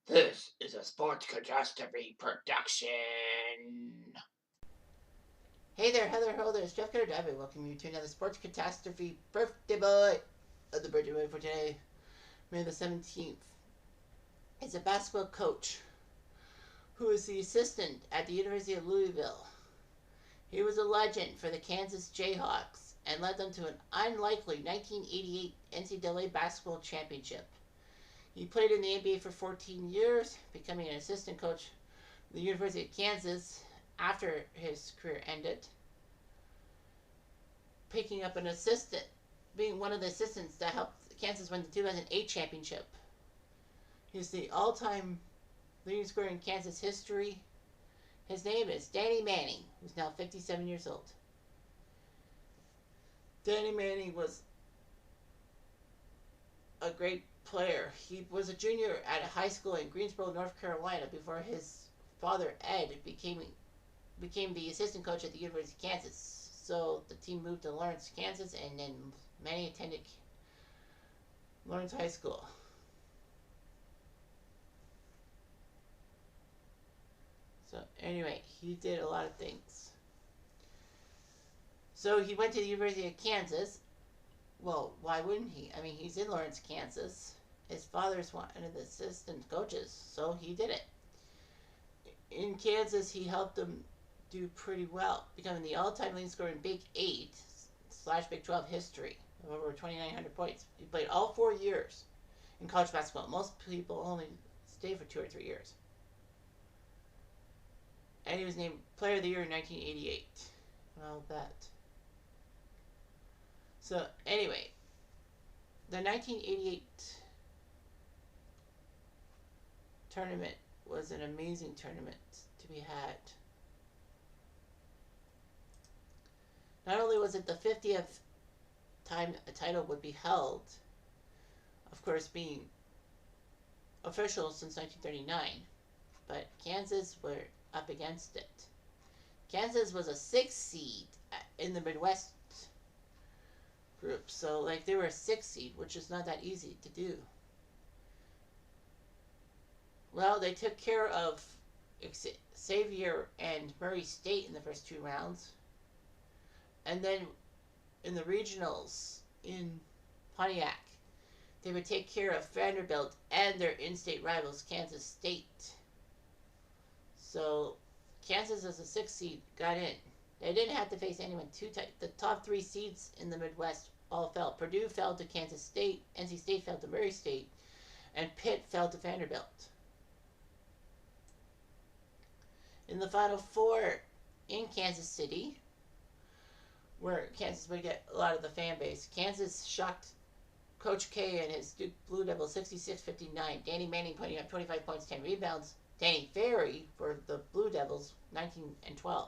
This is a Sports Catastrophe production. Hey there, Heather Holders, Jeff Cutter welcome you to another Sports Catastrophe birthday boy of the birthday boy for today, May the 17th. Is a basketball coach who is the assistant at the University of Louisville. He was a legend for the Kansas Jayhawks and led them to an unlikely 1988 NCAA basketball championship. He played in the NBA for 14 years, becoming an assistant coach at the University of Kansas after his career ended, picking up an assistant, being one of the assistants that helped Kansas win the 2008 championship. He's the all-time leading scorer in Kansas history. His name is Danny Manning, who's now 57 years old. Danny Manning was a great player. He was a junior at a high school in Greensboro, North Carolina, before his father Ed became the assistant coach at the University of Kansas. So the team moved to Lawrence, Kansas, and then Manning attended Lawrence High School. So anyway, he did a lot of things. So he went to the University of Kansas. Well, why wouldn't he? I mean, he's in Lawrence, Kansas. His father's one of the assistant coaches, so he did it. In Kansas, he helped them do pretty well, becoming the all-time leading scorer in Big 8/Big 12 history of over 2,900 points. He played all 4 years in college basketball. Most people only stay for 2 or 3 years. And he was named Player of the Year in 1988. Well, that. So, anyway, the 1988 tournament was an amazing tournament to be had. Not only was it the 50th time a title would be held, of course being official since 1939, but Kansas were up against it. Kansas was a 6th seed in the Midwest group, so like they were a 6th seed, which is not that easy to do. Well, they took care of Xavier and Murray State in the first 2 rounds, and then in the regionals in Pontiac, they would take care of Vanderbilt and their in-state rivals, Kansas State. So Kansas as a 6th seed got in. They didn't have to face anyone too tight. The top 3 seeds in the Midwest all fell. Purdue fell to Kansas State, NC State fell to Murray State, and Pitt fell to Vanderbilt. In the Final Four in Kansas City, where Kansas would get a lot of the fan base, Kansas shocked Coach K and his Duke Blue Devils 66-59. Danny Manning putting up 25 points, 10 rebounds. Danny Ferry for the Blue Devils, 19 and 12.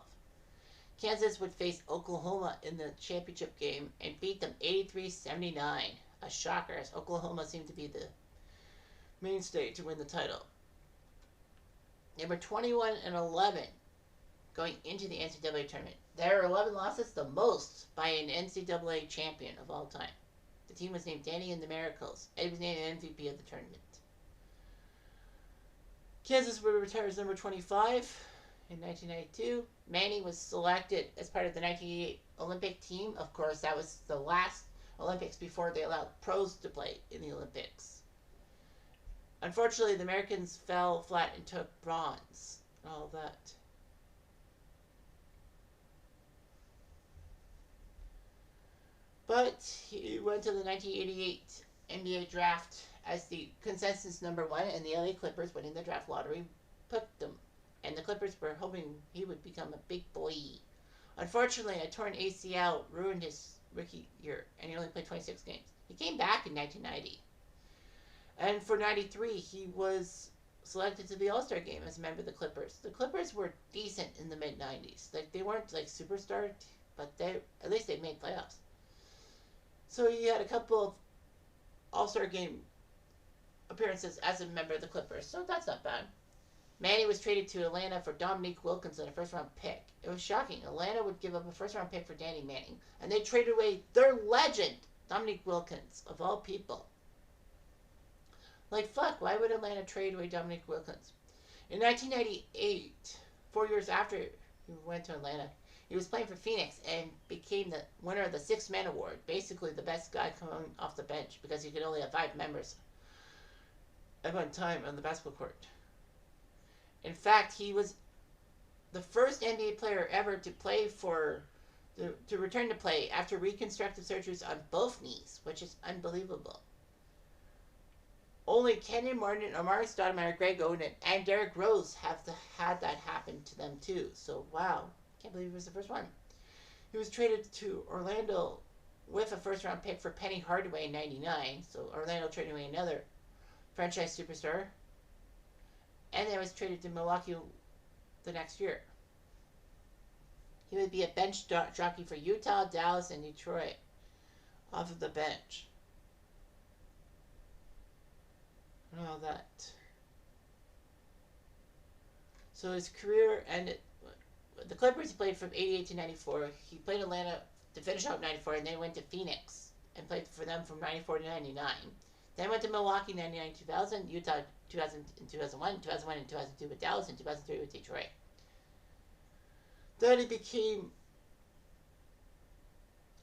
Kansas would face Oklahoma in the championship game and beat them 83-79. A shocker, as Oklahoma seemed to be the mainstay to win the title. They were 21 and 11 going into the NCAA tournament. There are 11 losses, the most by an NCAA champion of all time. The team was named Danny and the Miracles. Ed was named MVP of the tournament. Kansas would retire as number 25 in 1992. Manning was selected as part of the 1988 Olympic team. Of course, that was the last Olympics before they allowed pros to play in the Olympics. Unfortunately, the Americans fell flat and took bronze. All that. But he went to the 1988 NBA draft as the consensus number 1, and the LA Clippers, winning the draft lottery, picked him. And the Clippers were hoping he would become a big boy. Unfortunately, a torn ACL ruined his rookie year, and he only played 26 games. He came back in 1990. And for 93, he was selected to the All-Star game as a member of the Clippers. The Clippers were decent in the mid-90s. Like, they weren't, like, superstar, but at least they made playoffs. So he had a couple of All-Star game appearances as a member of the Clippers, so that's not bad. Manning was traded to Atlanta for Dominique Wilkins, a first-round pick. It was shocking. Atlanta would give up a first-round pick for Danny Manning, and they traded away their legend, Dominique Wilkins, of all people. Like, fuck, why would Atlanta trade away Dominic Wilkins? In 1998, 4 years after he went to Atlanta, he was playing for Phoenix and became the winner of the Sixth Man Award, basically the best guy coming off the bench because you could only have 5 members at one time on the basketball court. In fact, he was the first NBA player ever to play for to return to play after reconstructive surgeries on both knees, which is unbelievable. Only Kenyon Martin, Amari Stoudemire, Greg Oden, and Derrick Rose have had that happen to them too. So wow, can't believe he was the first one. He was traded to Orlando with a first-round pick for Penny Hardaway in '99. So Orlando traded away another franchise superstar, and then was traded to Milwaukee the next year. He would be a bench jockey for Utah, Dallas, and Detroit off of the bench. And all that. So his career ended. The Clippers he played from '88 to '94. He played Atlanta to finish out '94, and then went to Phoenix and played for them from '94 to '99. Then went to Milwaukee '99, 2000, Utah 2000 and 2001, 2001 and 2002 with Dallas, and 2003 with Detroit. Then he became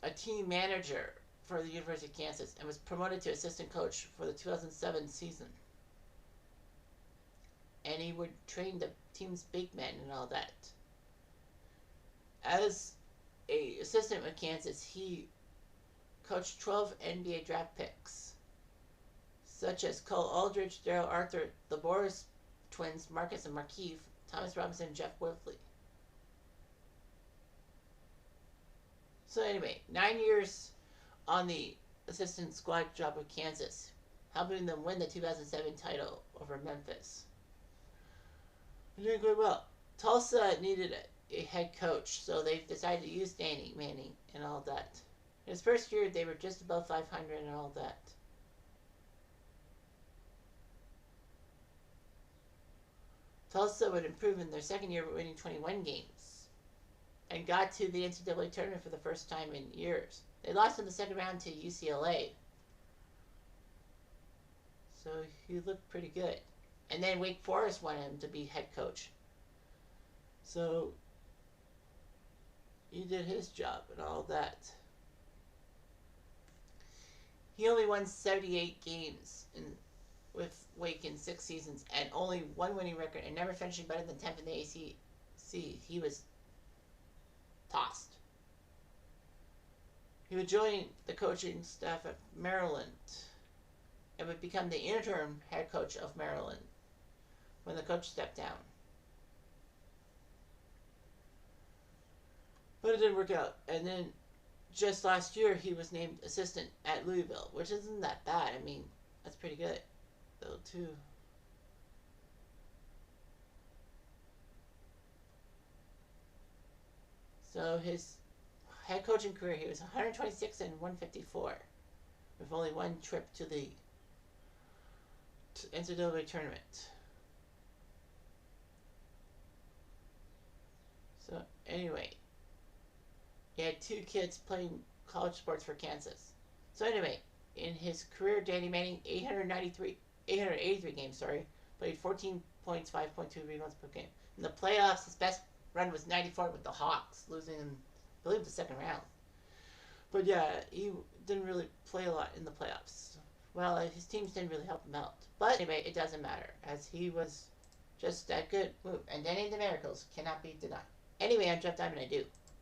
a team manager for the University of Kansas and was promoted to assistant coach for the 2007 season. And he would train the team's big men and all that. As an assistant with Kansas, he coached 12 NBA draft picks, such as Cole Aldridge, Daryl Arthur, the Boris twins, Marcus and Markieff, Thomas Robinson, and Jeff Whitley. So anyway, 9 years on the assistant squad job with Kansas, helping them win the 2007 title over Memphis. They're doing quite well. Tulsa needed a head coach, so they decided to use Danny Manning and all that. In his first year, they were just above 500 and all that. Tulsa would improve in their second year, winning 21 games. And got to the NCAA tournament for the first time in years. They lost in the second round to UCLA. So he looked pretty good. And then Wake Forest wanted him to be head coach. So he did his job and all that. He only won 78 games with Wake in 6 seasons and only one winning record and never finishing better than 10th in the ACC. He was tossed. He would join the coaching staff at Maryland and would become the interim head coach of Maryland when the coach stepped down. But it didn't work out. And then just last year he was named assistant at Louisville, which isn't that bad. I mean, that's pretty good though too. So his head coaching career, he was 126 and 154, with only one trip to the NCAA tournament. So anyway, he had 2 kids playing college sports for Kansas. So anyway, in his career, Danny Manning, 883 games, played 14 points, 5.2 rebounds per game. In the playoffs, his best run was 94 with the Hawks, losing in, I believe, the second round. But yeah, he didn't really play a lot in the playoffs. Well, his teams didn't really help him out. But anyway, it doesn't matter, as he was just that good move. And Danny the Miracles cannot be denied. Anyway, I'm Jeff Diamond, I do.